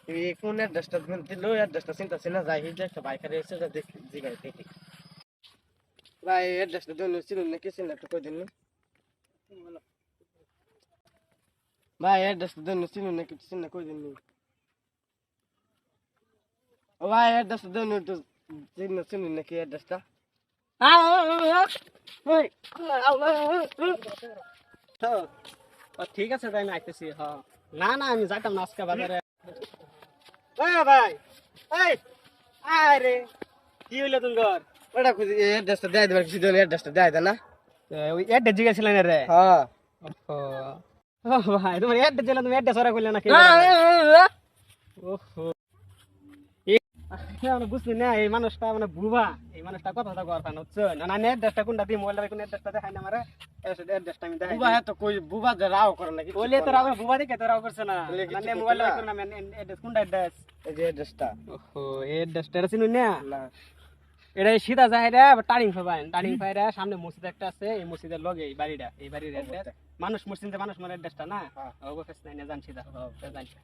এই কোন অ্যাড্রেসটা দিল, অ্যাড্রেসটা চিন্তা চিনা যায়, এই যে একটা বাইকারে এসে যা দেখি জিগাই দেখি। ভাই অ্যাড্রেসটা দিন চিনুন নাকি চিন একটু কই দিন। ভাই অ্যাড্রেসটা দিন চিনুন নাকি চিন না কই দিন। ও ভাই অ্যাড্রেসটা দিন একটু চিনুন নাকি অ্যাড্রেসটা। ঠিক আছে তাই আমি আইতেছি। না না আমি যাইতাম না আজকে বাজারে। ভাই এই আরে কি হইলো তোমার? ওটা খুঁজি অ্যাড্রেসটা দেয় দেবার কিছু দিন, অ্যাড্রেসটা দেয় দেয় না। ওই অ্যাড্রেস জিজ্ঞাসিলেন রে? হ্যাঁ ও ভাই তোমার অ্যাড্রেস দিলাম, তুমি অ্যাড্রেস ওরা কইলে নাকি? ওহো আমরা বুঝলি না, এই মানুষটা মানে বুবা, এই মানুষটা কথা কথা কথা হচ্ছে না। না অ্যাড্রেসটা কোনটা দিই, মোবাইলে কোন অ্যাড্রেসটা দেখাই না আমারে, অ্যাড্রেসটা আমি দেখাই। বুবা হ্যাঁ তো কই বুবা যে রাও করে নাকি ওলে তো রাও বুবা দেখে তো রাও করছে না। ওলে কিছু মানে করছে মোবাইলে না। কোন না অ্যাড্রেস কোনটা অ্যাড্রেস? এই যে অ্যাড্রেসটা। ওহো এই অ্যাড্রেসটা চিনুন না? না এটা সিধা যায় রে টার্নিং ফাইন, টার্নিং ফাইরা সামনে মসজিদ একটা আছে, এই মসজিদের লগে এই বাড়িটা, এই বাড়ির অ্যাড্রেস। মানুষ মসজিদে মানুষ মার অ্যাড্রেসটা না, হ্যাঁ। ওগো ফেস নাই না জানছি দা, জানছি।